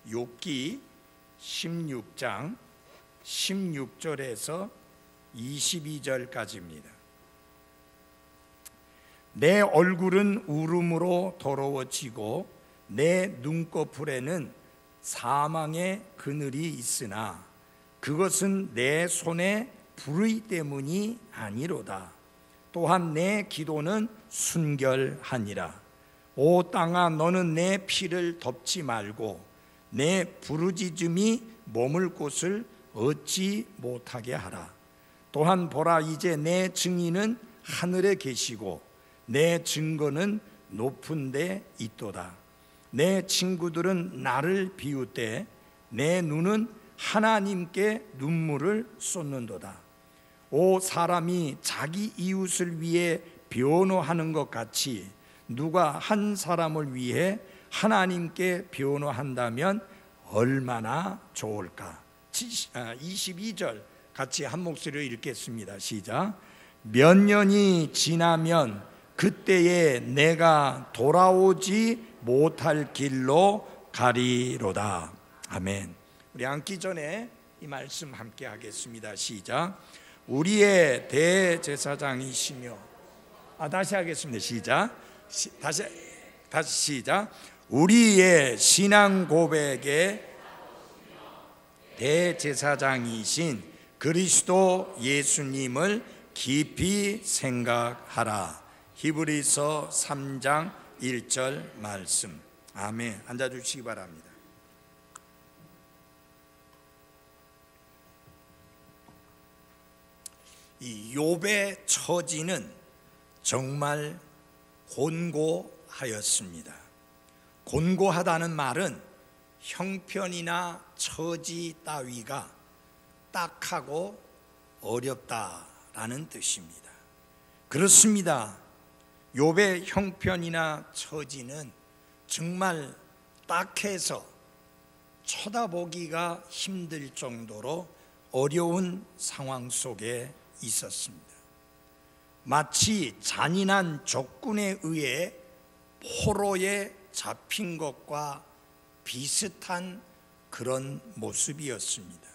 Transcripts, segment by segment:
욥기 16장 16절에서 22절까지입니다. 내 얼굴은 울음으로 더러워지고 내 눈꺼풀에는 사망의 그늘이 있으나 그것은 내 손의 불의 때문이 아니로다. 또한 내 기도는 순결하니라. 오 땅아, 너는 내 피를 덮지 말고 내 부르짖음이 머물 곳을 얻지 못하게 하라. 또한 보라, 이제 내 증인은 하늘에 계시고 내 증거는 높은 데 있도다. 내 친구들은 나를 비웃되 내 눈은 하나님께 눈물을 쏟는도다. 오 사람이 자기 이웃을 위해 변호하는 것 같이 누가 한 사람을 위해 하나님께 변호한다면 얼마나 좋을까. 22절 같이 한 목소리로 읽겠습니다. 시작. 몇 년이 지나면 그때에 내가 돌아오지 못할 길로 가리로다. 아멘. 우리 앉기 전에 이 말씀 함께 하겠습니다. 시작. 우리의 대제사장이시며, 다시 하겠습니다. 시작. 다시 시작. 우리의 신앙 고백의 대제사장이신 그리스도 예수님을 깊이 생각하라. 히브리서 3장 1절 말씀. 아멘. 앉아주시기 바랍니다. 이 욥의 처지는 정말 곤고하였습니다. 곤고하다는 말은 형편이나 처지 따위가 딱하고 어렵다라는 뜻입니다. 그렇습니다. 욥의 형편이나 처지는 정말 딱해서 쳐다보기가 힘들 정도로 어려운 상황 속에 있었습니다. 마치 잔인한 적군에 의해 포로에 잡힌 것과 비슷한 그런 모습이었습니다.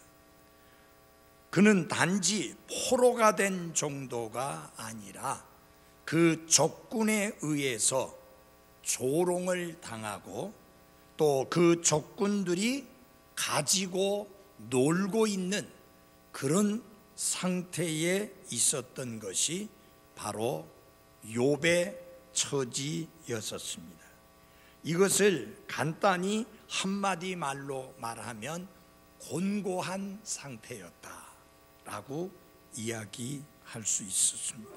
그는 단지 포로가 된 정도가 아니라 그 적군에 의해서 조롱을 당하고 또 그 적군들이 가지고 놀고 있는 그런 상태에 있었던 것이 바로 욥의 처지였었습니다. 이것을 간단히 한마디 말로 말하면 곤고한 상태였다라고 이야기할 수 있었습니다.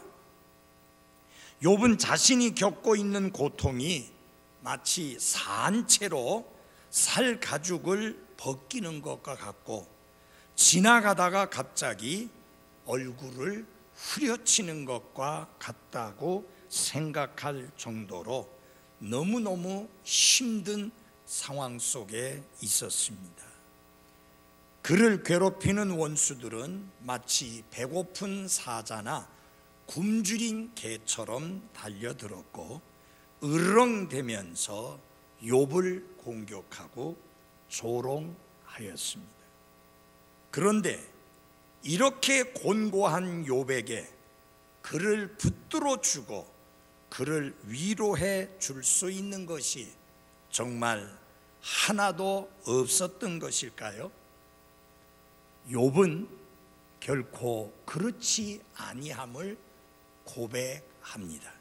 욥은 자신이 겪고 있는 고통이 마치 산채로 살 가죽을 벗기는 것과 같고 지나가다가 갑자기 얼굴을 후려치는 것과 같다고 생각할 정도로 너무너무 힘든 상황 속에 있었습니다. 그를 괴롭히는 원수들은 마치 배고픈 사자나 굶주린 개처럼 달려들었고 으르렁대면서 욥을 공격하고 조롱하였습니다. 그런데 이렇게 곤고한 욥에게 그를 붙들어 주고 그를 위로해 줄 수 있는 것이 정말 하나도 없었던 것일까요? 욥은 결코 그렇지 아니함을 고백합니다.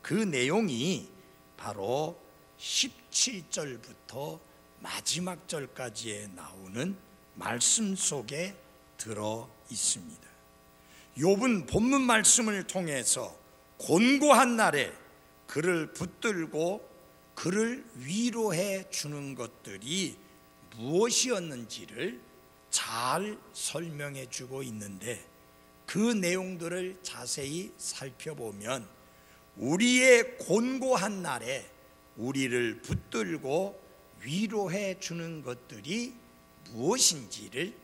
그 내용이 바로 17절부터 마지막 절까지에 나오는 말씀 속에 들어 있습니다. 욥은 본문 말씀을 통해서 곤고한 날에 그를 붙들고 그를 위로해 주는 것들이 무엇이었는지를 잘 설명해 주고 있는데 그 내용들을 자세히 살펴보면 우리의 곤고한 날에 우리를 붙들고 위로해 주는 것들이 무엇인지를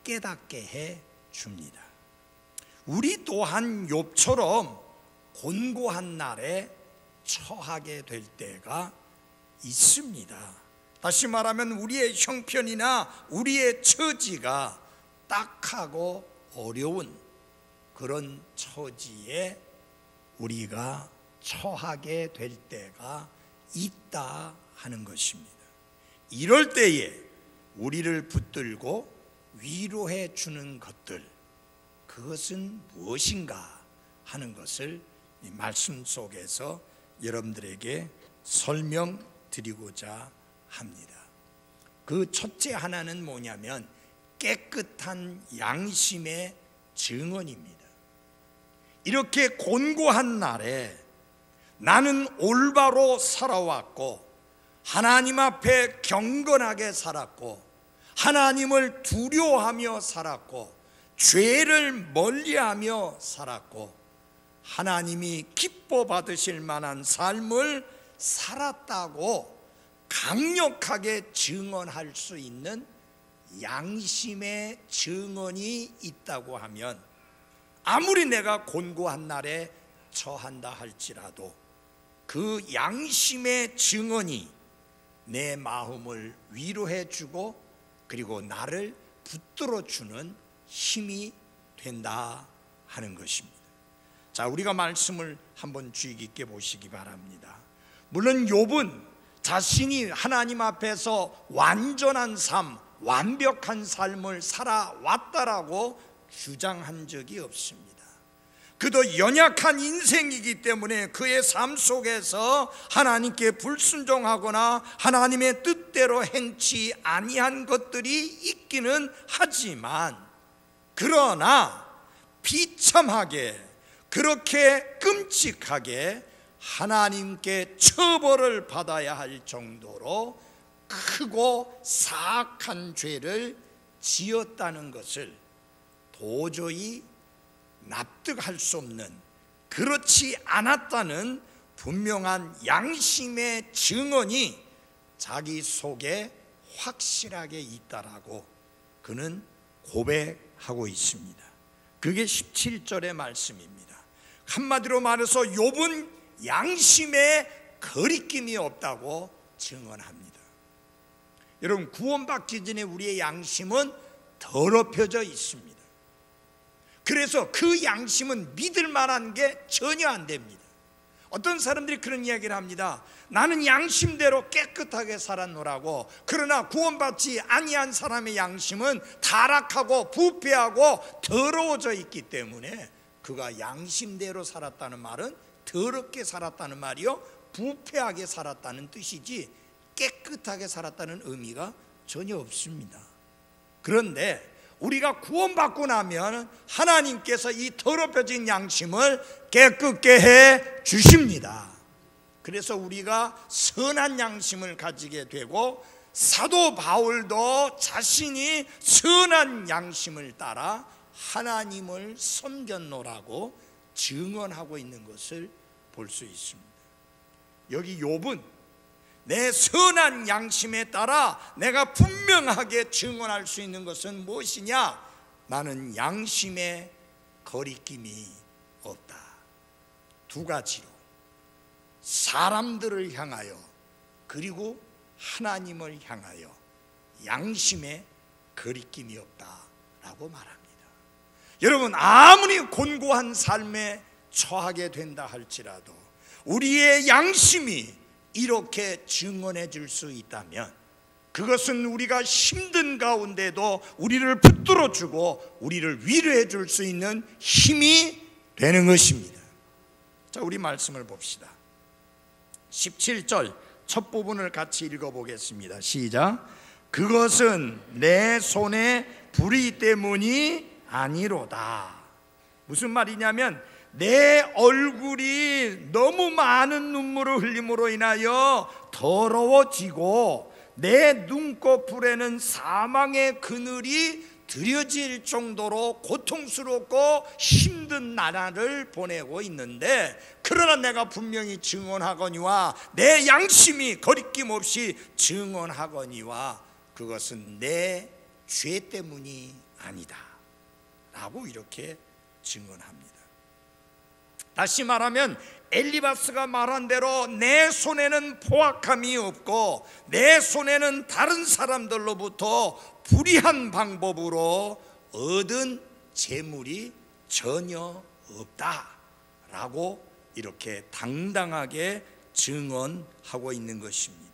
깨닫게 해 줍니다. 우리 또한 욥처럼 곤고한 날에 처하게 될 때가 있습니다. 다시 말하면 우리의 형편이나 우리의 처지가 딱하고 어려운 그런 처지에 우리가 처하게 될 때가 있다 하는 것입니다. 이럴 때에 우리를 붙들고 위로해 주는 것들, 그것은 무엇인가 하는 것을 이 말씀 속에서 여러분들에게 설명드리고자 합니다. 그 첫째 하나는 뭐냐면 깨끗한 양심의 증언입니다. 이렇게 곤고한 날에 나는 올바로 살아왔고 하나님 앞에 경건하게 살았고 하나님을 두려워하며 살았고 죄를 멀리하며 살았고 하나님이 기뻐 받으실 만한 삶을 살았다고 강력하게 증언할 수 있는 양심의 증언이 있다고 하면 아무리 내가 곤고한 날에 처한다 할지라도 그 양심의 증언이 내 마음을 위로해 주고 그리고 나를 붙들어 주는 힘이 된다 하는 것입니다. 자, 우리가 말씀을 한번 주의 깊게 보시기 바랍니다. 물론 욥은 자신이 하나님 앞에서 완전한 삶, 완벽한 삶을 살아왔다라고 주장한 적이 없습니다. 그도 연약한 인생이기 때문에 그의 삶 속에서 하나님께 불순종하거나 하나님의 뜻대로 행치 아니한 것들이 있기는 하지만, 그러나 비참하게 그렇게 끔찍하게 하나님께 처벌을 받아야 할 정도로 크고 사악한 죄를 지었다는 것을 도저히 납득할 수 없는, 그렇지 않았다는 분명한 양심의 증언이 자기 속에 확실하게 있다라고 그는 고백하고 있습니다. 그게 17절의 말씀입니다. 한마디로 말해서 욥은 양심에 거리낌이 없다고 증언합니다. 여러분, 구원받기 전에 우리의 양심은 더럽혀져 있습니다. 그래서 그 양심은 믿을 만한 게 전혀 안 됩니다. 어떤 사람들이 그런 이야기를 합니다. 나는 양심대로 깨끗하게 살았노라고. 그러나 구원받지 아니한 사람의 양심은 타락하고 부패하고 더러워져 있기 때문에 그가 양심대로 살았다는 말은 더럽게 살았다는 말이요, 부패하게 살았다는 뜻이지 깨끗하게 살았다는 의미가 전혀 없습니다. 그런데 우리가 구원받고 나면 하나님께서 이 더럽혀진 양심을 깨끗게 해 주십니다. 그래서 우리가 선한 양심을 가지게 되고, 사도 바울도 자신이 선한 양심을 따라 하나님을 섬겼노라고 증언하고 있는 것을 볼 수 있습니다. 여기 욥은 내 선한 양심에 따라 내가 분명하게 증언할 수 있는 것은 무엇이냐? 나는 양심에 거리낌이 없다. 두 가지로, 사람들을 향하여 그리고 하나님을 향하여 양심에 거리낌이 없다라고 말합니다. 여러분, 아무리 곤고한 삶에 처하게 된다 할지라도 우리의 양심이 이렇게 증언해 줄 수 있다면 그것은 우리가 힘든 가운데도 우리를 붙들어 주고 우리를 위로해 줄 수 있는 힘이 되는 것입니다. 자, 우리 말씀을 봅시다. 17절 첫 부분을 같이 읽어보겠습니다. 시작. 그것은 내 손에 불의 때문이 아니로다. 무슨 말이냐면 내 얼굴이 너무 많은 눈물을 흘림으로 인하여 더러워지고 내 눈꺼풀에는 사망의 그늘이 들여질 정도로 고통스럽고 힘든 나날을 보내고 있는데, 그러나 내가 분명히 증언하거니와 내 양심이 거리낌 없이 증언하거니와 그것은 내 죄 때문이 아니다 라고 이렇게 증언합니다. 다시 말하면 엘리바스가 말한 대로 내 손에는 포악함이 없고 내 손에는 다른 사람들로부터 불의한 방법으로 얻은 재물이 전혀 없다라고 이렇게 당당하게 증언하고 있는 것입니다.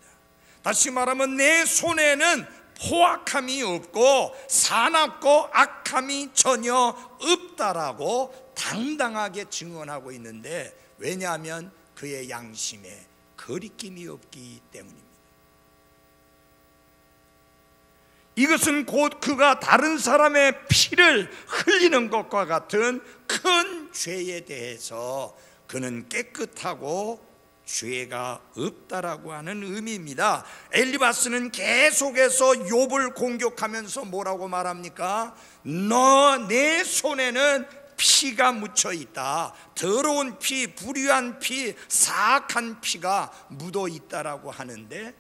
다시 말하면 내 손에는 포악함이 없고 사납고 악함이 전혀 없다라고 당당하게 증언하고 있는데, 왜냐하면 그의 양심에 거리낌이 없기 때문입니다. 이것은 곧 그가 다른 사람의 피를 흘리는 것과 같은 큰 죄에 대해서 그는 깨끗하고 죄가 없다라고 하는 의미입니다. 엘리바스는 계속해서 욥을 공격하면서 뭐라고 말합니까? 너 내 손에는 피가 묻혀 있다. 더러운 피, 불의한 피, 사악한 피가 묻어 있다라고 하는데,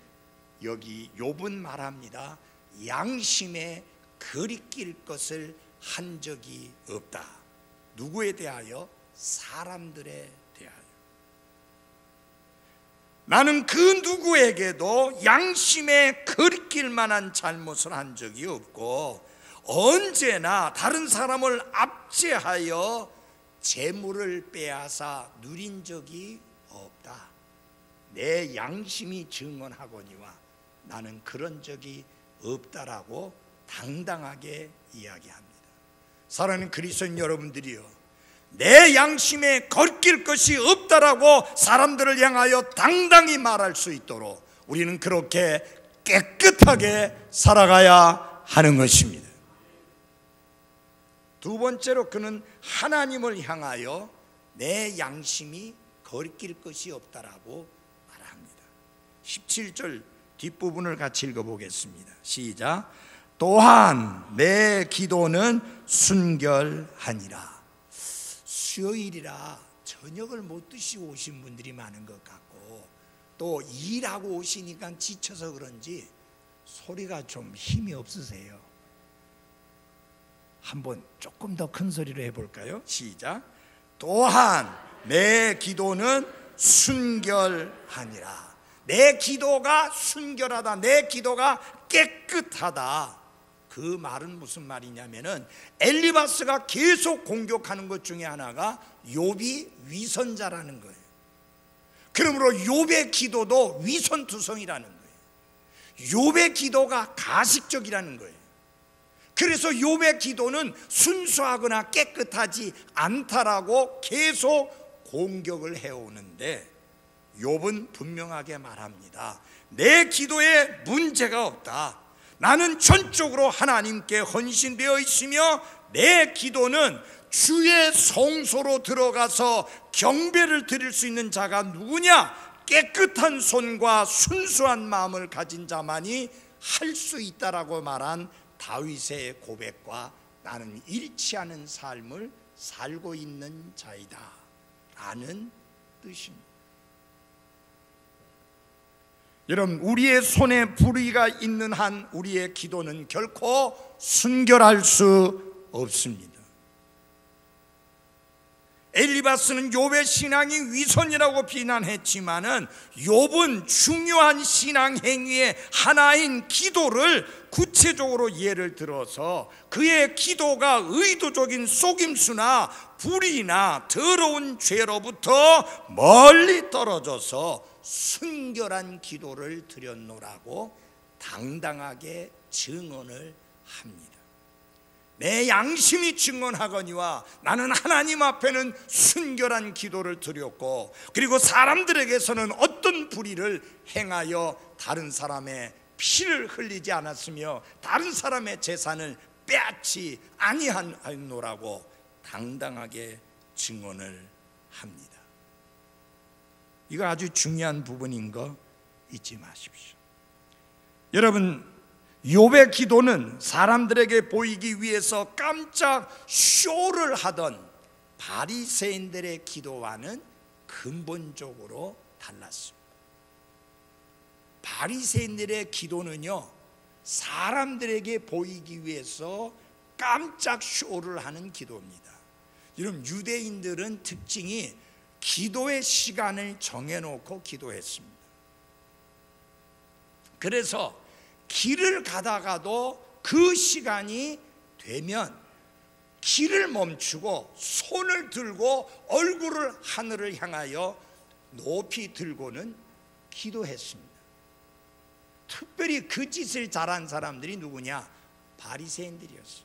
여기 욥은 말합니다. 양심에 거리낄 것을 한 적이 없다. 누구에 대하여? 사람들에 대하여. 나는 그 누구에게도 양심에 거리낄 만한 잘못을 한 적이 없고 언제나 다른 사람을 압제하여 재물을 빼앗아 누린 적이 없다. 내 양심이 증언하거니와 나는 그런 적이 없다라고 당당하게 이야기합니다. 사랑하는 그리스도인 여러분들이요, 내 양심에 거리낄 것이 없다라고 사람들을 향하여 당당히 말할 수 있도록 우리는 그렇게 깨끗하게 살아가야 하는 것입니다. 두 번째로 그는 하나님을 향하여 내 양심이 거리낄 것이 없다라고 말합니다. 17절 뒷부분을 같이 읽어보겠습니다. 시작. 또한 내 기도는 순결하니라. 수요일이라 저녁을 못 드시고 오신 분들이 많은 것 같고 또 일하고 오시니까 지쳐서 그런지 소리가 좀 힘이 없으세요. 한번 조금 더 큰 소리로 해볼까요? 시작. 또한 내 기도는 순결하니라. 내 기도가 순결하다, 내 기도가 깨끗하다. 그 말은 무슨 말이냐면은 엘리바스가 계속 공격하는 것 중에 하나가 욥이 위선자라는 거예요. 그러므로 욥의 기도도 위선투성이라는 거예요. 욥의 기도가 가식적이라는 거예요. 그래서 욥의 기도는 순수하거나 깨끗하지 않다라고 계속 공격을 해오는데, 욥은 분명하게 말합니다. 내 기도에 문제가 없다. 나는 전적으로 하나님께 헌신되어 있으며 내 기도는 주의 성소로 들어가서 경배를 드릴 수 있는 자가 누구냐? 깨끗한 손과 순수한 마음을 가진 자만이 할 수 있다라고 말한 다윗의 고백과 나는 일치하는 삶을 살고 있는 자이다 라는 뜻입니다. 여러분, 우리의 손에 불의가 있는 한 우리의 기도는 결코 순결할 수 없습니다. 엘리바스는 욥의 신앙이 위선이라고 비난했지만은 욥은 중요한 신앙 행위의 하나인 기도를 구체적으로 예를 들어서 그의 기도가 의도적인 속임수나 불의나 더러운 죄로부터 멀리 떨어져서 순결한 기도를 드렸노라고 당당하게 증언을 합니다. 내 양심이 증언하거니와 나는 하나님 앞에는 순결한 기도를 드렸고, 그리고 사람들에게서는 어떤 불의를 행하여 다른 사람의 피를 흘리지 않았으며 다른 사람의 재산을 빼앗지 아니하노라고 당당하게 증언을 합니다. 이거 아주 중요한 부분인 거 잊지 마십시오. 여러분, 욥의 기도는 사람들에게 보이기 위해서 깜짝 쇼를 하던 바리새인들의 기도와는 근본적으로 달랐습니다. 바리새인들의 기도는요, 사람들에게 보이기 위해서 깜짝 쇼를 하는 기도입니다. 여러분, 유대인들은 특징이 기도의 시간을 정해놓고 기도했습니다. 그래서 길을 가다가도 그 시간이 되면 길을 멈추고 손을 들고 얼굴을 하늘을 향하여 높이 들고는 기도했습니다. 특별히 그 짓을 잘한 사람들이 누구냐? 바리새인들이었어요.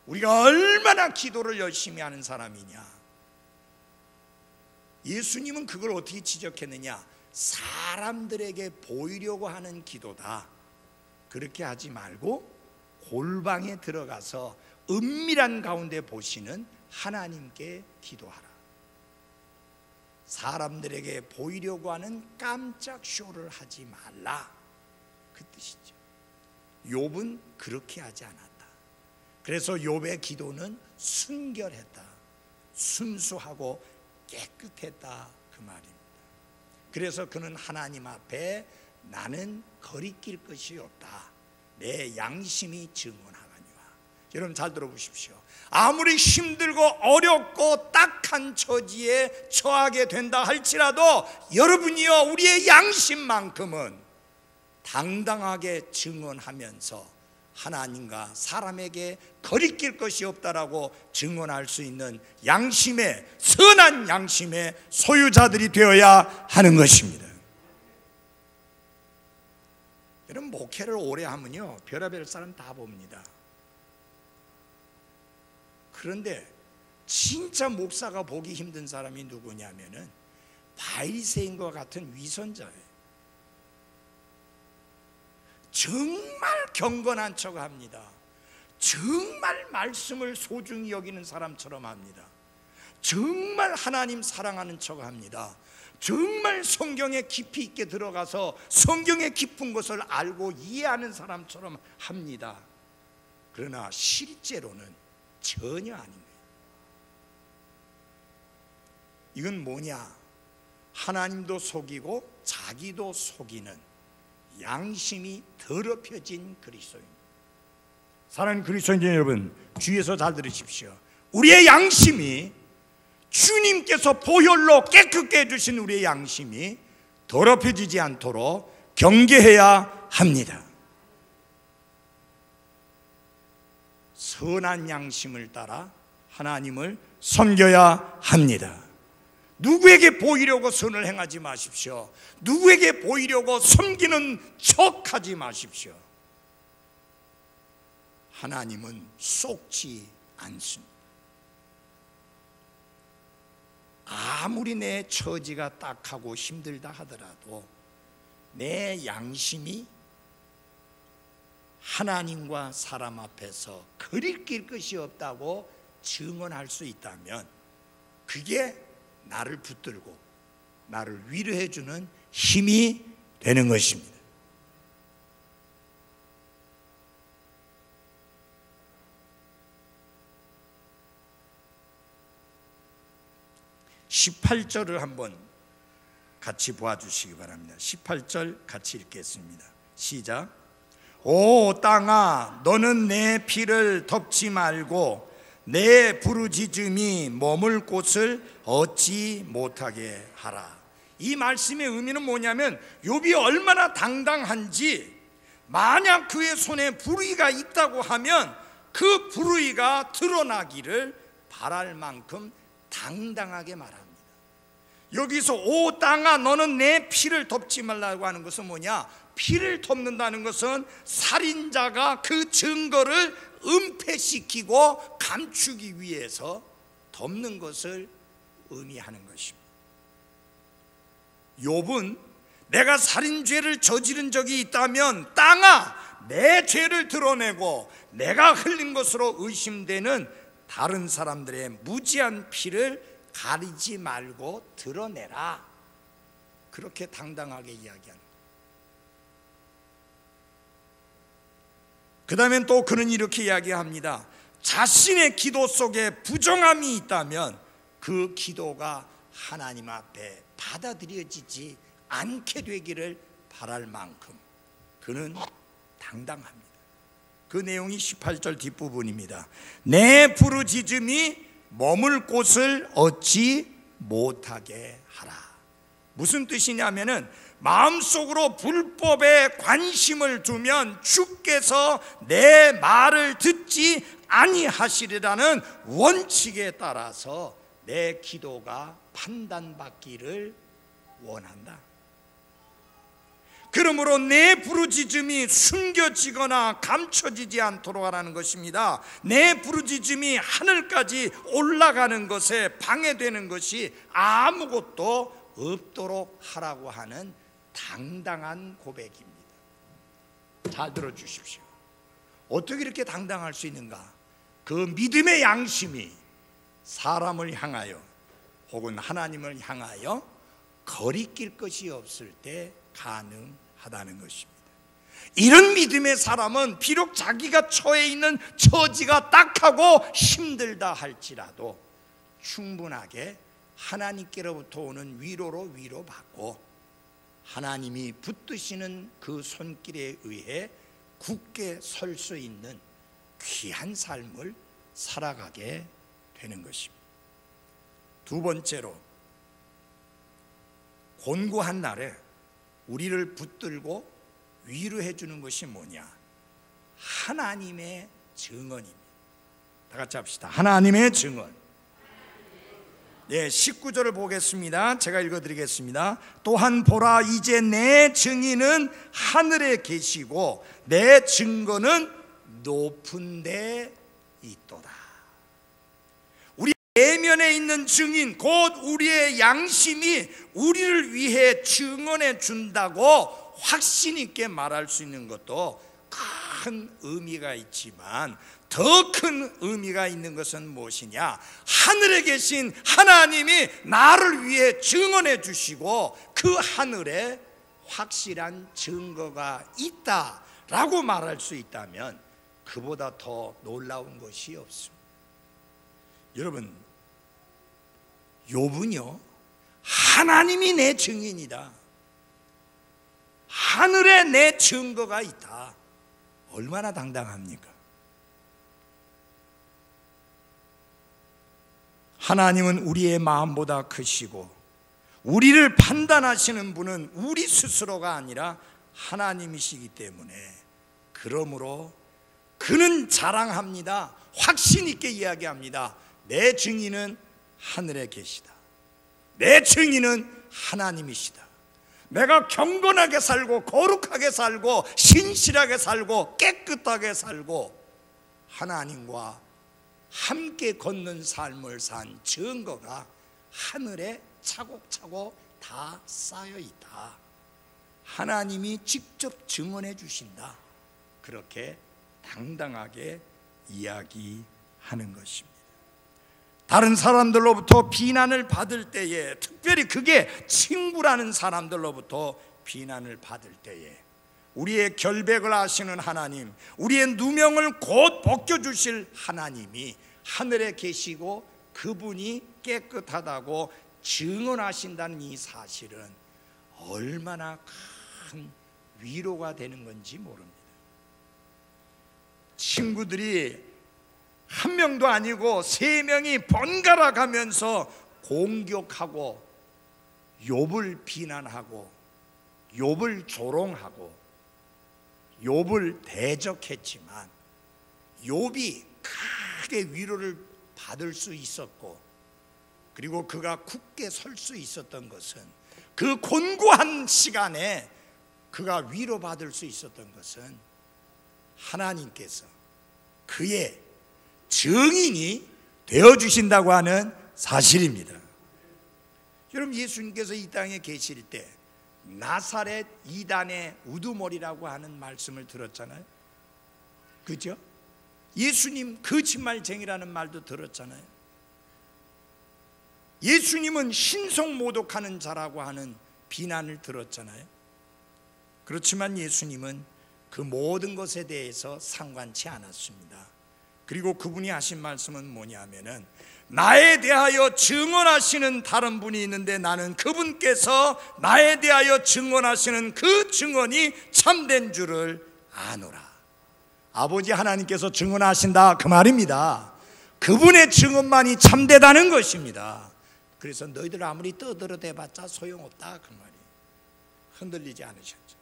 우리가 얼마나 기도를 열심히 하는 사람이냐? 예수님은 그걸 어떻게 지적했느냐? 사람들에게 보이려고 하는 기도다. 그렇게 하지 말고 골방에 들어가서 은밀한 가운데 보시는 하나님께 기도하라. 사람들에게 보이려고 하는 깜짝 쇼를 하지 말라, 그 뜻이죠. 욥은 그렇게 하지 않았다. 그래서 욥의 기도는 순결했다, 순수하고 깨끗했다, 그 말입니다. 그래서 그는 하나님 앞에 나는 거리낄 것이 없다, 내 양심이 증언하거니와. 여러분 잘 들어보십시오. 아무리 힘들고 어렵고 딱한 처지에 처하게 된다 할지라도 여러분이요, 우리의 양심만큼은 당당하게 증언하면서 하나님과 사람에게 거리낄 것이 없다라고 증언할 수 있는 양심의, 선한 양심의 소유자들이 되어야 하는 것입니다. 여러분, 목회를 오래 하면요, 별의별 사람 다 봅니다. 그런데 진짜 목사가 보기 힘든 사람이 누구냐면은 바리새인과 같은 위선자예요. 정말 경건한 척 합니다. 정말 말씀을 소중히 여기는 사람처럼 합니다. 정말 하나님 사랑하는 척 합니다. 정말 성경에 깊이 있게 들어가서 성경의 깊은 것을 알고 이해하는 사람처럼 합니다. 그러나 실제로는 전혀 아닌 거예요. 이건 뭐냐? 하나님도 속이고 자기도 속이는 양심이 더럽혀진 그리스도입니다. 사랑하는 그리스도인 여러분, 주위에서 잘 들으십시오. 우리의 양심이, 주님께서 보혈로 깨끗게 해주신 우리의 양심이 더럽혀지지 않도록 경계해야 합니다. 선한 양심을 따라 하나님을 섬겨야 합니다. 누구에게 보이려고 선을 행하지 마십시오. 누구에게 보이려고 섬기는 척하지 마십시오. 하나님은 속지 않습니다. 아무리 내 처지가 딱하고 힘들다 하더라도 내 양심이 하나님과 사람 앞에서 거리낄 것이 없다고 증언할 수 있다면 그게 나를 붙들고 나를 위로해 주는 힘이 되는 것입니다. (18절을) 한번 같이 보아주시기 바랍니다. 18절 같이 읽겠습니다. 시작. 오 땅아, 너는 내 피를 덮지 말고 내 부르짖음이 머물 곳을 얻지 못하게 하라. 이 말씀의 의미는 뭐냐면 욥이 얼마나 당당한지, 만약 그의 손에 불의가 있다고 하면 그 불의가 드러나기를 바랄 만큼 당당하게 말합니다. 여기서 오 땅아 너는 내 피를 덮지 말라고 하는 것은 뭐냐? 피를 덮는다는 것은 살인자가 그 증거를 은폐시키고 감추기 위해서 덮는 것을 의미하는 것입니다. 욥은 내가 살인죄를 저지른 적이 있다면 땅아 내 죄를 드러내고 내가 흘린 것으로 의심되는 다른 사람들의 무지한 피를 가리지 말고 드러내라. 그렇게 당당하게 이야기합니다. 그 다음엔 또 그는 이렇게 이야기합니다. 자신의 기도 속에 부정함이 있다면 그 기도가 하나님 앞에 받아들여지지 않게 되기를 바랄 만큼 그는 당당합니다. 그 내용이 18절 뒷부분입니다. 내 부르짖음이 머물 곳을 얻지 못하게 하라. 무슨 뜻이냐면은 마음속으로 불법에 관심을 두면 주께서 내 말을 듣지 아니하시리라는 원칙에 따라서 내 기도가 판단받기를 원한다. 그러므로 내 부르짖음이 숨겨지거나 감춰지지 않도록 하라는 것입니다. 내 부르짖음이 하늘까지 올라가는 것에 방해되는 것이 아무것도 없도록 하라고 하는 당당한 고백입니다. 잘 들어주십시오. 어떻게 이렇게 당당할 수 있는가? 그 믿음의 양심이 사람을 향하여 혹은 하나님을 향하여 거리낄 것이 없을 때 가능하다는 것입니다. 이런 믿음의 사람은 비록 자기가 처해 있는 처지가 딱하고 힘들다 할지라도 충분하게 하나님께로부터 오는 위로로 위로받고 하나님이 붙드시는 그 손길에 의해 굳게 설 수 있는 귀한 삶을 살아가게 되는 것입니다. 두 번째로, 곤고한 날에 우리를 붙들고 위로해 주는 것이 뭐냐? 하나님의 증언입니다. 다 같이 합시다. 하나님의 증언. 네, 19절을 보겠습니다. 제가 읽어드리겠습니다. 또한 보라, 이제 내 증인은 하늘에 계시고 내 증거는 높은 데 있도다. 우리 내면에 있는 증인, 곧 우리의 양심이 우리를 위해 증언해 준다고 확신 있게 말할 수 있는 것도 큰 의미가 있지만 더 큰 의미가 있는 것은 무엇이냐? 하늘에 계신 하나님이 나를 위해 증언해 주시고 그 하늘에 확실한 증거가 있다라고 말할 수 있다면 그보다 더 놀라운 것이 없습니다. 여러분, 욥은요, 하나님이 내 증인이다, 하늘에 내 증거가 있다, 얼마나 당당합니까? 하나님은 우리의 마음보다 크시고 우리를 판단하시는 분은 우리 스스로가 아니라 하나님이시기 때문에, 그러므로 그는 자랑합니다. 확신 있게 이야기합니다. 내 증인은 하늘에 계시다. 내 증인은 하나님이시다. 내가 경건하게 살고 거룩하게 살고 신실하게 살고 깨끗하게 살고 하나님과 함께 걷는 삶을 산 증거가 하늘에 차곡차곡 다 쌓여 있다. 하나님이 직접 증언해 주신다. 그렇게 당당하게 이야기하는 것입니다. 다른 사람들로부터 비난을 받을 때에, 특별히 그게 친구라는 사람들로부터 비난을 받을 때에 우리의 결백을 아시는 하나님, 우리의 누명을 곧 벗겨주실 하나님이 하늘에 계시고 그분이 깨끗하다고 증언하신다는 이 사실은 얼마나 큰 위로가 되는 건지 모릅니다. 친구들이 한 명도 아니고 3명이 번갈아 가면서 공격하고 욥을 비난하고 욥을 조롱하고 욥을 대적했지만 욥이 크게 위로를 받을 수 있었고, 그리고 그가 굳게 설 수 있었던 것은, 그 곤고한 시간에 그가 위로받을 수 있었던 것은 하나님께서 그의 증인이 되어주신다고 하는 사실입니다. 여러분, 예수님께서 이 땅에 계실 때 나사렛 이단의 우두머리라고 하는 말씀을 들었잖아요. 그죠? 예수님 거짓말쟁이라는 말도 들었잖아요. 예수님은 신성모독하는 자라고 하는 비난을 들었잖아요. 그렇지만 예수님은 그 모든 것에 대해서 상관치 않았습니다. 그리고 그분이 하신 말씀은 뭐냐면은, 나에 대하여 증언하시는 다른 분이 있는데 나는 그분께서 나에 대하여 증언하시는 그 증언이 참된 줄을 아노라. 아버지 하나님께서 증언하신다, 그 말입니다. 그분의 증언만이 참되다는 것입니다. 그래서 너희들 아무리 떠들어대봤자 소용없다 그 말이. 흔들리지 않으셨죠.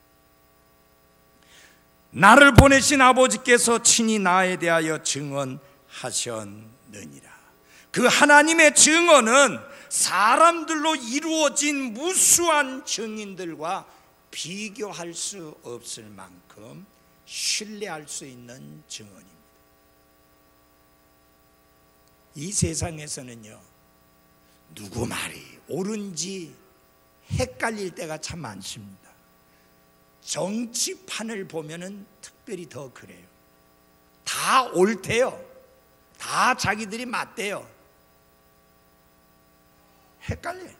나를 보내신 아버지께서 친히 나에 대하여 증언하셨느니라. 그 하나님의 증언은 사람들로 이루어진 무수한 증인들과 비교할 수 없을 만큼 신뢰할 수 있는 증언입니다. 이 세상에서는요, 누구 말이 옳은지 헷갈릴 때가 참 많습니다. 정치판을 보면은 특별히 더 그래요. 다 옳대요. 다 자기들이 맞대요. 헷갈려요.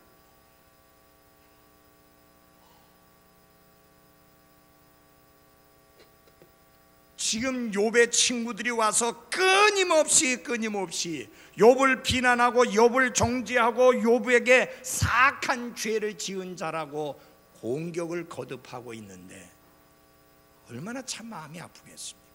지금 욥의 친구들이 와서 끊임없이 욥을 비난하고 욥을 정죄하고 욥에게 사악한 죄를 지은 자라고 공격을 거듭하고 있는데 얼마나 참 마음이 아프겠습니까?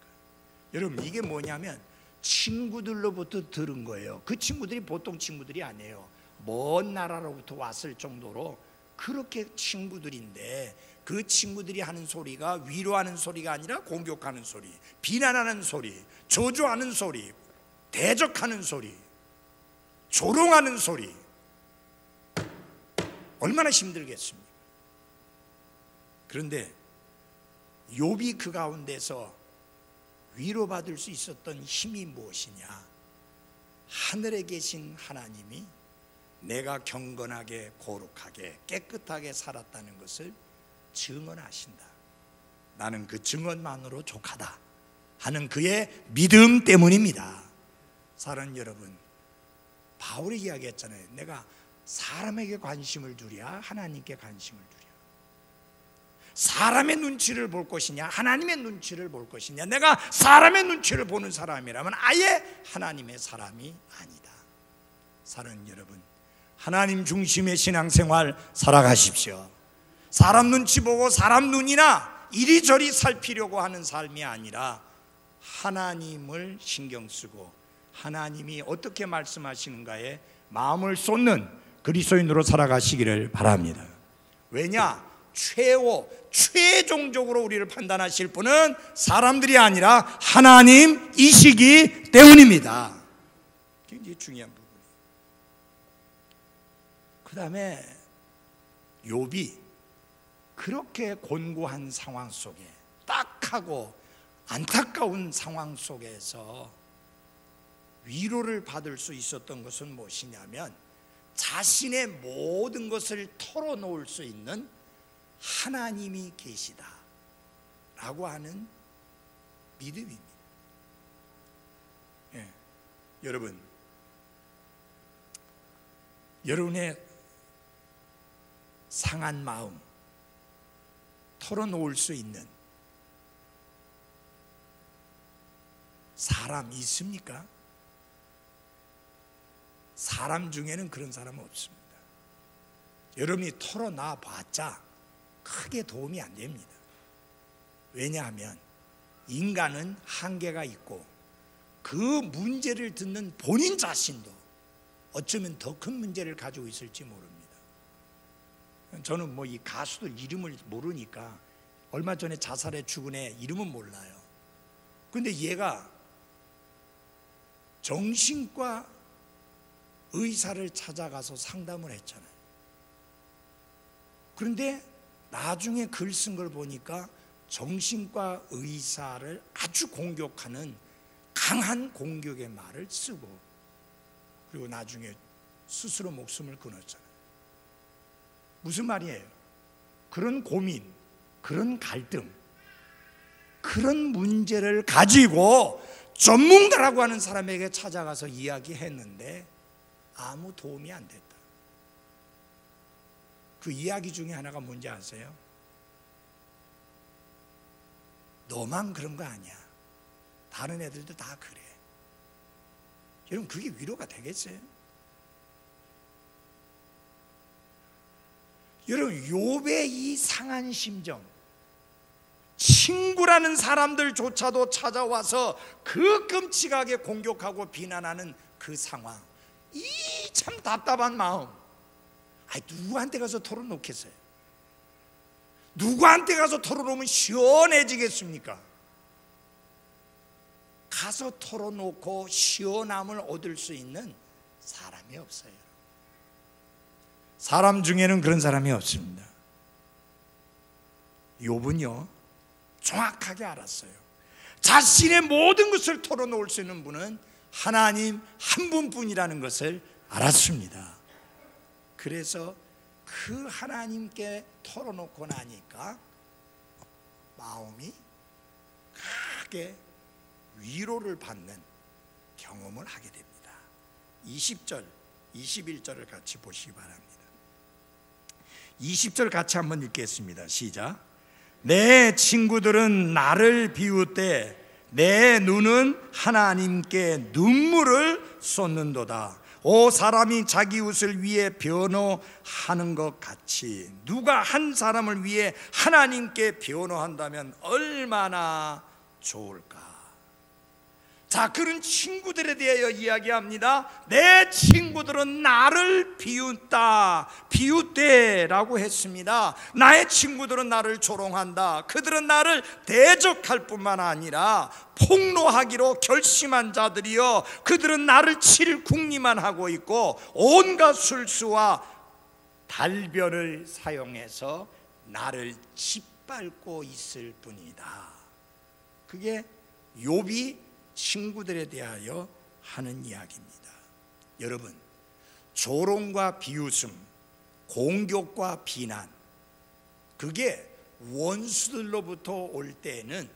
여러분, 이게 뭐냐면 친구들로부터 들은 거예요. 그 친구들이 보통 친구들이 아니에요. 먼 나라로부터 왔을 정도로 그렇게 친구들인데, 그 친구들이 하는 소리가 위로하는 소리가 아니라 공격하는 소리, 비난하는 소리, 저주하는 소리, 대적하는 소리, 조롱하는 소리. 얼마나 힘들겠습니까? 그런데 욥이 그 가운데서 위로받을 수 있었던 힘이 무엇이냐? 하늘에 계신 하나님이 내가 경건하게 거룩하게 깨끗하게 살았다는 것을 증언하신다. 나는 그 증언만으로 족하다 하는 그의 믿음 때문입니다. 사랑하는 여러분, 바울이 이야기했잖아요. 내가 사람에게 관심을 두랴 하나님께 관심을 두랴. 사람의 눈치를 볼 것이냐 하나님의 눈치를 볼 것이냐. 내가 사람의 눈치를 보는 사람이라면 아예 하나님의 사람이 아니다. 사랑하는 여러분, 하나님 중심의 신앙생활 살아가십시오. 사람 눈치 보고 사람 눈이나 이리저리 살피려고 하는 삶이 아니라 하나님을 신경 쓰고 하나님이 어떻게 말씀하시는가에 마음을 쏟는 그리스도인으로 살아가시기를 바랍니다. 왜냐? 최종적으로 우리를 판단하실 분은 사람들이 아니라 하나님이시기 때문입니다. 굉장히 중요한 부분이에요. 그 다음에 욥이 그렇게 곤고한 상황 속에, 딱하고 안타까운 상황 속에서 위로를 받을 수 있었던 것은 무엇이냐면 자신의 모든 것을 털어놓을 수 있는 하나님이 계시다 라고 하는 믿음입니다. 여러분, 여러분의 상한 마음 털어놓을 수 있는 사람 있습니까? 사람 중에는 그런 사람은 없습니다. 여러분이 털어놔 봤자 크게 도움이 안 됩니다. 왜냐하면 인간은 한계가 있고 그 문제를 듣는 본인 자신도 어쩌면 더 큰 문제를 가지고 있을지 모릅니다. 저는 뭐 이 가수들 이름을 모르니까 얼마 전에 자살해 죽은 애 이름은 몰라요. 그런데 얘가 정신과 의사를 찾아가서 상담을 했잖아요. 그런데 나중에 글 쓴 걸 보니까 정신과 의사를 아주 공격하는 강한 공격의 말을 쓰고, 그리고 나중에 스스로 목숨을 끊었잖아요. 무슨 말이에요? 그런 고민, 그런 갈등, 그런 문제를 가지고 전문가라고 하는 사람에게 찾아가서 이야기했는데 아무 도움이 안 됐다. 그 이야기 중에 하나가 뭔지 아세요? 너만 그런 거 아니야. 다른 애들도 다 그래. 여러분, 그게 위로가 되겠어요? 여러분, 욥의 이 상한 심정, 친구라는 사람들조차도 찾아와서 그 끔찍하게 공격하고 비난하는 그 상황, 이 참 답답한 마음, 누구한테 가서 털어놓겠어요? 누구한테 가서 털어놓으면 시원해지겠습니까? 가서 털어놓고 시원함을 얻을 수 있는 사람이 없어요. 사람 중에는 그런 사람이 없습니다. 욥은요 정확하게 알았어요. 자신의 모든 것을 털어놓을 수 있는 분은 하나님 한 분뿐이라는 것을 알았습니다. 그래서 그 하나님께 털어놓고 나니까 마음이 크게 위로를 받는 경험을 하게 됩니다. 20절, 21절을 같이 보시기 바랍니다. 20절 같이 한번 읽겠습니다. 시작. 내 친구들은 나를 비웃되 내 눈은 하나님께 눈물을 쏟는도다. 오 사람이 자기 옷을 위해 변호하는 것 같이 누가 한 사람을 위해 하나님께 변호한다면 얼마나 좋을까. 자, 그런 친구들에 대하여 이야기합니다. 내 친구들은 나를 비웃대라고 했습니다. 나의 친구들은 나를 조롱한다. 그들은 나를 대적할 뿐만 아니라 폭로하기로 결심한 자들이여 그들은 나를 칠 궁리만 하고 있고 온갖 술수와 달변을 사용해서 나를 짓밟고 있을 뿐이다. 그게 욥이 친구들에 대하여 하는 이야기입니다. 여러분, 조롱과 비웃음, 공격과 비난, 그게 원수들로부터 올 때는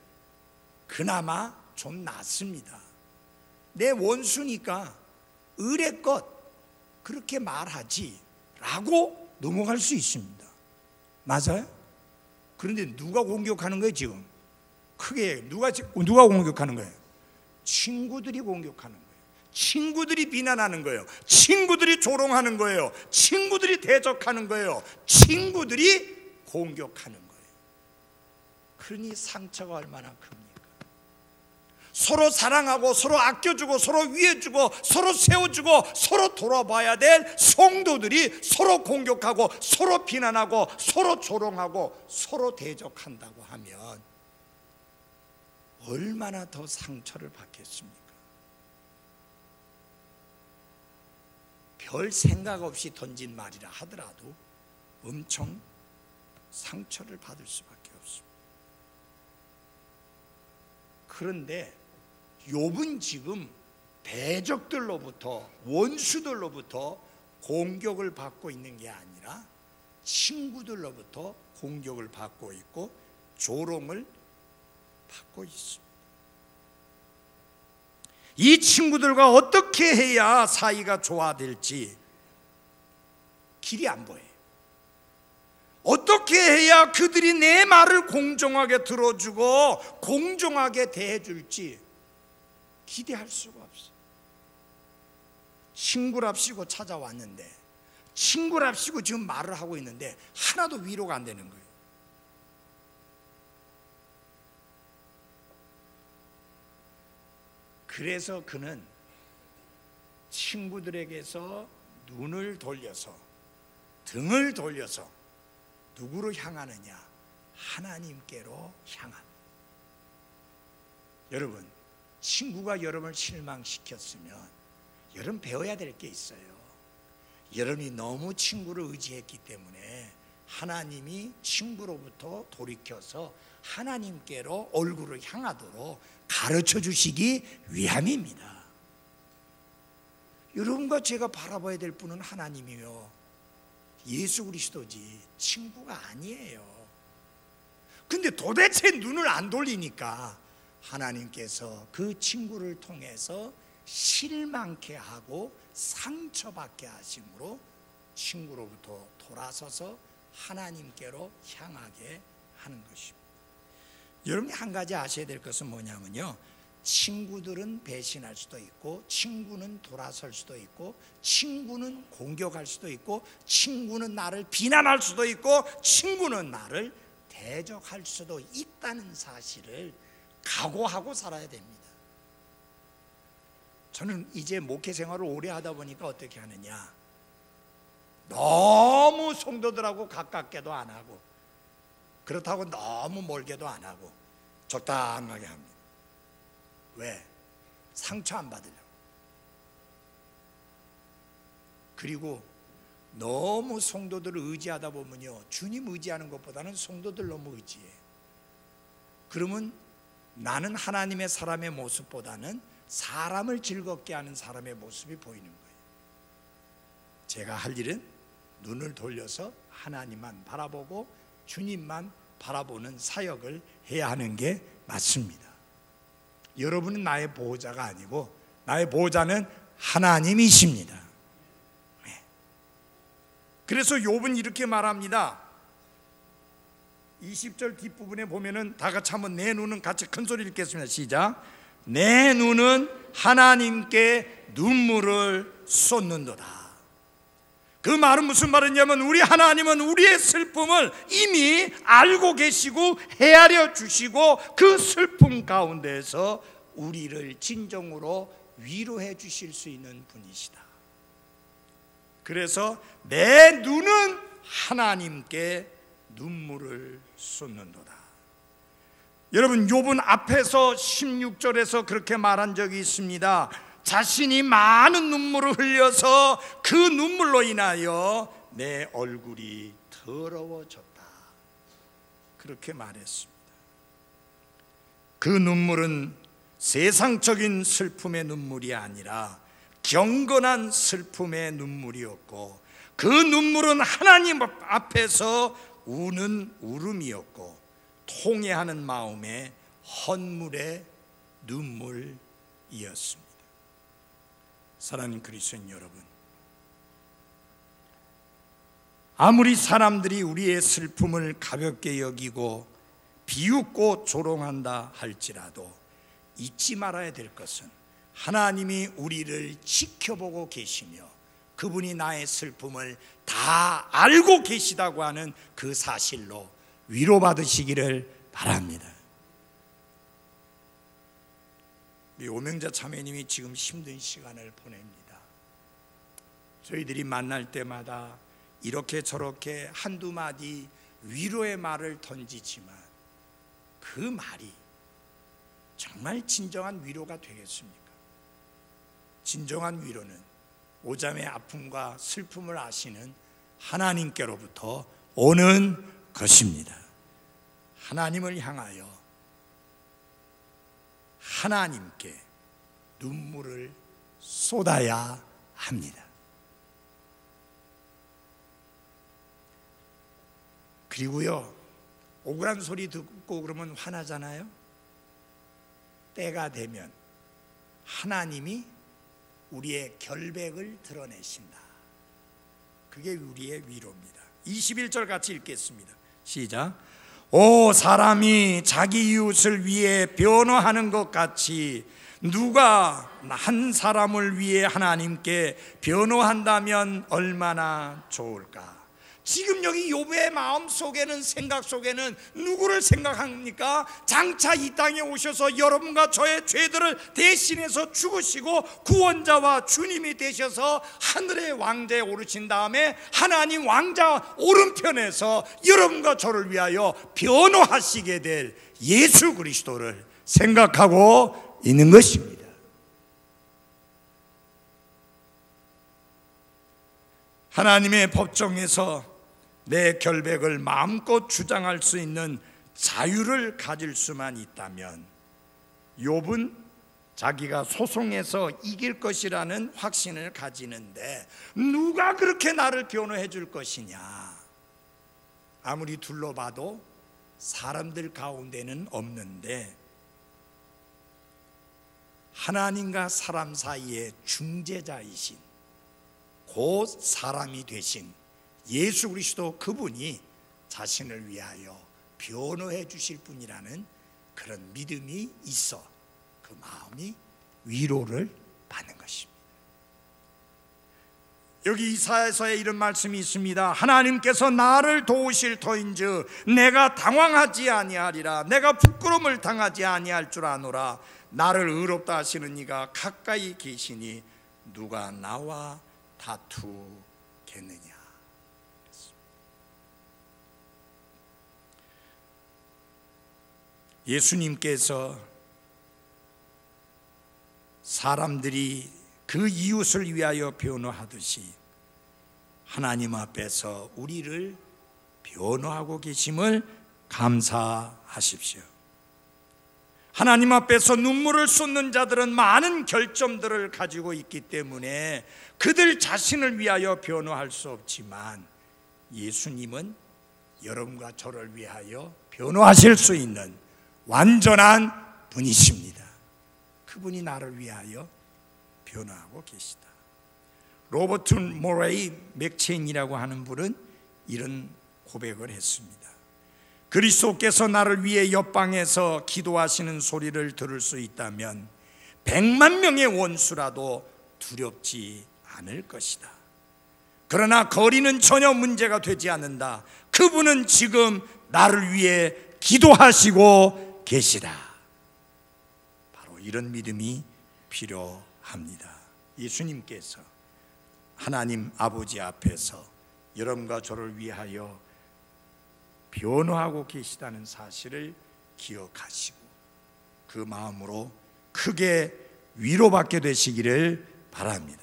그나마 좀 낫습니다. 내 원수니까 의례껏 그렇게 말하지 라고 넘어갈 수 있습니다. 맞아요? 그런데 누가 공격하는 거예요 지금? 크게 누가 공격하는 거예요? 친구들이 공격하는 거예요. 친구들이 비난하는 거예요. 친구들이 조롱하는 거예요. 친구들이 대적하는 거예요. 친구들이 공격하는 거예요. 그러니 상처가 얼마나 큽니까? 서로 사랑하고 서로 아껴주고 서로 위해주고 서로 세워주고 서로 돌아봐야 될 성도들이 서로 공격하고 서로 비난하고 서로 조롱하고 서로 대적한다고 하면 얼마나 더 상처를 받겠습니까? 별 생각 없이 던진 말이라 하더라도 엄청 상처를 받을 수밖에 없습니다. 그런데 욥은 지금 대적들로부터 원수들로부터 공격을 받고 있는 게 아니라 친구들로부터 공격을 받고 있고 조롱을 받고 있습니다. 이 친구들과 어떻게 해야 사이가 좋아질지 길이 안 보여요. 어떻게 해야 그들이 내 말을 공정하게 들어주고 공정하게 대해줄지 기대할 수가 없어요. 친구랍시고 찾아왔는데 친구랍시고 지금 말을 하고 있는데 하나도 위로가 안 되는 거예요. 그래서 그는 친구들에게서 눈을 돌려서 등을 돌려서 누구로 향하느냐? 하나님께로 향합니다. 여러분, 친구가 여러분을 실망시켰으면 여러분 배워야 될 게 있어요. 여러분이 너무 친구를 의지했기 때문에 하나님이 친구로부터 돌이켜서 하나님께로 얼굴을 향하도록 가르쳐 주시기 위함입니다. 여러분과 제가 바라봐야 될 분은 하나님이요 예수 그리스도지 친구가 아니에요. 근데 도대체 눈을 안 돌리니까 하나님께서 그 친구를 통해서 실망케 하고 상처받게 하심으로 친구로부터 돌아서서 하나님께로 향하게 하는 것입니다. 여러분이 한 가지 아셔야 될 것은 뭐냐면요, 친구들은 배신할 수도 있고 친구는 돌아설 수도 있고 친구는 공격할 수도 있고 친구는 나를 비난할 수도 있고 친구는 나를 대적할 수도 있다는 사실을 각오하고 살아야 됩니다. 저는 이제 목회 생활을 오래 하다 보니까 어떻게 하느냐, 너무 성도들하고 가깝게도 안 하고 그렇다고 너무 멀게도 안 하고 적당하게 합니다. 왜? 상처 안 받으려고. 그리고 너무 성도들을 의지하다 보면요, 주님 의지하는 것보다는 성도들 너무 의지해. 그러면 나는 하나님의 사람의 모습보다는 사람을 즐겁게 하는 사람의 모습이 보이는 거예요. 제가 할 일은 눈을 돌려서 하나님만 바라보고 주님만 바라보는 사역을 해야 하는 게 맞습니다. 여러분은 나의 보호자가 아니고 나의 보호자는 하나님이십니다. 그래서 욥은 이렇게 말합니다. 20절 뒷부분에 보면은 다 같이 한번 내 눈은 같이 큰 소리 읽겠습니다. 시작. 내 눈은 하나님께 눈물을 쏟는도다. 그 말은 무슨 말이냐면 우리 하나님은 우리의 슬픔을 이미 알고 계시고 헤아려 주시고 그 슬픔 가운데서 우리를 진정으로 위로해 주실 수 있는 분이시다. 그래서 내 눈은 하나님께 눈물을 쏟는도다. 여러분, 욥은 앞에서 16절에서 그렇게 말한 적이 있습니다. 자신이 많은 눈물을 흘려서 그 눈물로 인하여 내 얼굴이 더러워졌다. 그렇게 말했습니다. 그 눈물은 세상적인 슬픔의 눈물이 아니라 경건한 슬픔의 눈물이었고, 그 눈물은 하나님 앞에서 우는 울음이었고 통회하는 마음의 헌물의 눈물이었습니다. 사랑하는 그리스도인 여러분, 아무리 사람들이 우리의 슬픔을 가볍게 여기고 비웃고 조롱한다 할지라도 잊지 말아야 될 것은 하나님이 우리를 지켜보고 계시며 그분이 나의 슬픔을 다 알고 계시다고 하는 그 사실로 위로받으시기를 바랍니다. 우리 오명자 참회님이 지금 힘든 시간을 보냅니다. 저희들이 만날 때마다 이렇게 저렇게 한두 마디 위로의 말을 던지지만 그 말이 정말 진정한 위로가 되겠습니까? 진정한 위로는 오잠의 아픔과 슬픔을 아시는 하나님께로부터 오는 것입니다. 하나님을 향하여 하나님께 눈물을 쏟아야 합니다. 그리고요, 억울한 소리 듣고 그러면 화나잖아요. 때가 되면 하나님이 우리의 결백을 드러내신다. 그게 우리의 위로입니다. 21절 같이 읽겠습니다. 시작. 오 사람이 자기 이웃을 위해 변호하는 것 같이 누가 한 사람을 위해 하나님께 변호한다면 얼마나 좋을까. 지금 여기 욥의 마음 속에는, 생각 속에는 누구를 생각합니까? 장차 이 땅에 오셔서 여러분과 저의 죄들을 대신해서 죽으시고 구원자와 주님이 되셔서 하늘의 왕좌에 오르신 다음에 하나님 왕자 오른편에서 여러분과 저를 위하여 변호하시게 될 예수 그리스도를 생각하고 있는 것입니다. 하나님의 법정에서 내 결백을 마음껏 주장할 수 있는 자유를 가질 수만 있다면 욥은 자기가 소송에서 이길 것이라는 확신을 가지는데 누가 그렇게 나를 변호해 줄 것이냐. 아무리 둘러봐도 사람들 가운데는 없는데 하나님과 사람 사이의 중재자이신 곧 사람이 되신 예수 그리스도 그분이 자신을 위하여 변호해 주실 분이라는 그런 믿음이 있어 그 마음이 위로를 받는 것입니다. 여기 이사야서에 이런 말씀이 있습니다. 하나님께서 나를 도우실 터인즉 내가 당황하지 아니하리라. 내가 부끄러움을 당하지 아니할 줄 아노라. 나를 의롭다 하시는 이가 가까이 계시니 누가 나와 다투겠느냐. 예수님께서 사람들이 그 이웃을 위하여 변호하듯이 하나님 앞에서 우리를 변호하고 계심을 감사하십시오. 하나님 앞에서 눈물을 쏟는 자들은 많은 결점들을 가지고 있기 때문에 그들 자신을 위하여 변호할 수 없지만 예수님은 여러분과 저를 위하여 변호하실 수 있는 완전한 분이십니다. 그분이 나를 위하여 변호하고 계시다. 로버트 모레이 맥체인이라고 하는 분은 이런 고백을 했습니다. 그리스도께서 나를 위해 옆방에서 기도하시는 소리를 들을 수 있다면 100만 명의 원수라도 두렵지 않을 것이다. 그러나 거리는 전혀 문제가 되지 않는다. 그분은 지금 나를 위해 기도하시고 계시다. 바로 이런 믿음이 필요합니다. 예수님께서 하나님 아버지 앞에서 여러분과 저를 위하여 변호하고 계시다는 사실을 기억하시고 그 마음으로 크게 위로받게 되시기를 바랍니다.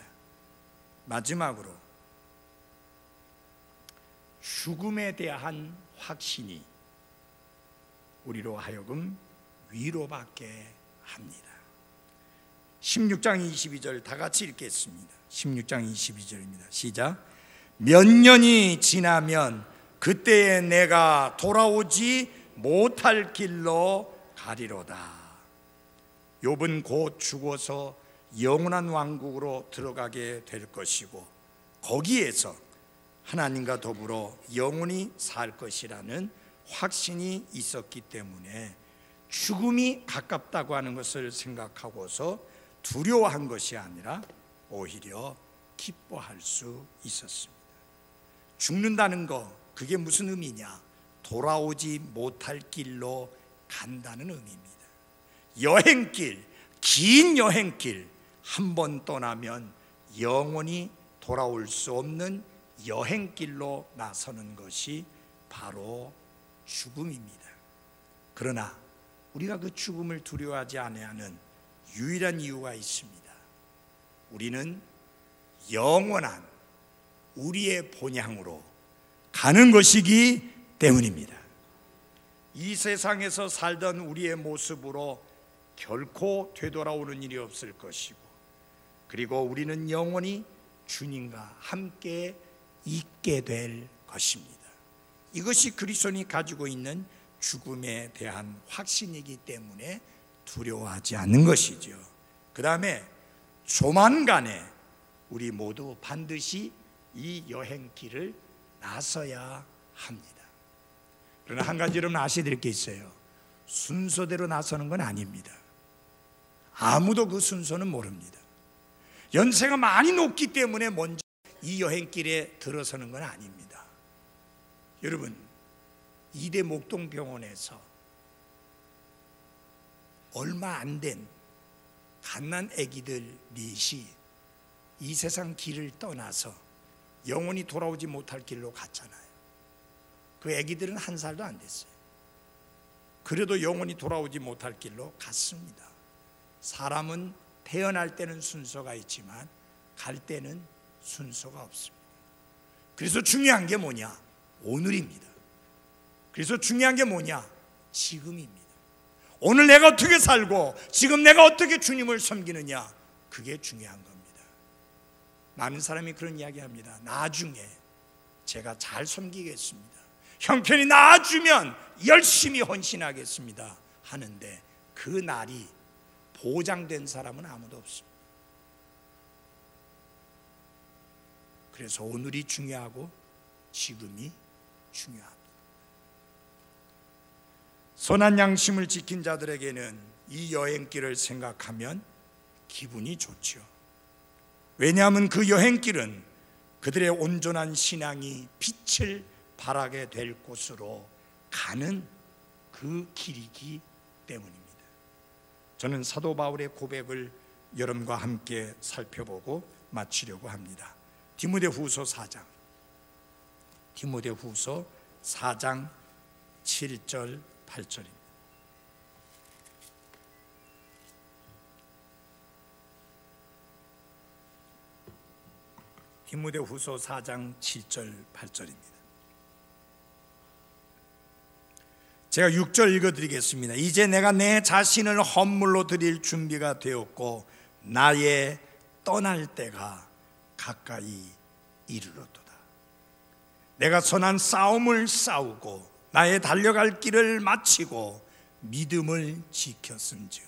마지막으로 죽음에 대한 확신이 우리로 하여금 위로받게 합니다. 16장 22절 다 같이 읽겠습니다. 16장 22절입니다. 시작. 몇 년이 지나면 그때에 내가 돌아오지 못할 길로 가리로다. 욥은 곧 죽어서 영원한 왕국으로 들어가게 될 것이고 거기에서 하나님과 더불어 영원히 살 것이라는 확신이 있었기 때문에 죽음이 가깝다고 하는 것을 생각하고서 두려워한 것이 아니라 오히려 기뻐할 수 있었습니다. 죽는다는 거 그게 무슨 의미냐? 돌아오지 못할 길로 간다는 의미입니다. 여행길, 긴 여행길 한 번 떠나면 영원히 돌아올 수 없는 여행길로 나서는 것이 바로 죽음입니다. 그러나 우리가 그 죽음을 두려워하지 아니하는 유일한 이유가 있습니다. 우리는 영원한 우리의 본향으로 가는 것이기 때문입니다. 이 세상에서 살던 우리의 모습으로 결코 되돌아오는 일이 없을 것이고 그리고 우리는 영원히 주님과 함께 있게 될 것입니다. 이것이 그리스도인이 가지고 있는 죽음에 대한 확신이기 때문에 두려워하지 않는 것이죠. 그 다음에 조만간에 우리 모두 반드시 이 여행길을 나서야 합니다. 그러나 한 가지 여러분 아셔야 될 게 있어요. 순서대로 나서는 건 아닙니다. 아무도 그 순서는 모릅니다. 연세가 많이 높기 때문에 먼저 이 여행길에 들어서는 건 아닙니다. 여러분, 이대 목동병원에서 얼마 안 된 갓난 아기들 넷이 이 세상 길을 떠나서 영원히 돌아오지 못할 길로 갔잖아요. 그 아기들은 1살도 안 됐어요. 그래도 영원히 돌아오지 못할 길로 갔습니다. 사람은 태어날 때는 순서가 있지만 갈 때는 순서가 없습니다. 그래서 중요한 게 뭐냐? 오늘입니다. 그래서 중요한 게 뭐냐? 지금입니다. 오늘 내가 어떻게 살고 지금 내가 어떻게 주님을 섬기느냐, 그게 중요한 겁니다. 많은 사람이 그런 이야기합니다. 나중에 제가 잘 섬기겠습니다. 형편이 나아지면 열심히 헌신하겠습니다 하는데 그 날이 보장된 사람은 아무도 없습니다. 그래서 오늘이 중요하고 지금이 중요합니다. 선한 양심을 지킨 자들에게는 이 여행길을 생각하면 기분이 좋죠. 왜냐하면 그 여행길은 그들의 온전한 신앙이 빛을 발하게 될 곳으로 가는 그 길이기 때문입니다. 저는 사도 바울의 고백을 여러분과 함께 살펴보고 마치려고 합니다. 디모데후서 4장 7절 8절입니다. 디모데후서 4장 7절 8절입니다. 제가 6절 읽어드리겠습니다. 이제 내가 내 자신을 헌물로 드릴 준비가 되었고 나의 떠날 때가 가까이 이르렀도다. 내가 선한 싸움을 싸우고 나의 달려갈 길을 마치고 믿음을 지켰은즉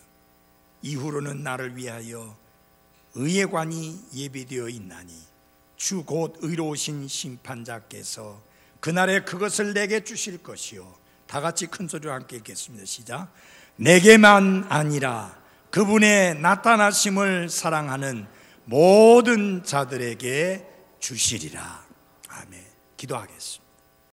이후로는 나를 위하여 의의 관이 예비되어 있나니 주 곧 의로우신 심판자께서 그날에 그것을 내게 주실 것이요. 다 같이 큰 소리로 함께 읽겠습니다. 시작. 내게만 아니라 그분의 나타나심을 사랑하는 모든 자들에게 주시리라. 아멘. 기도하겠습니다.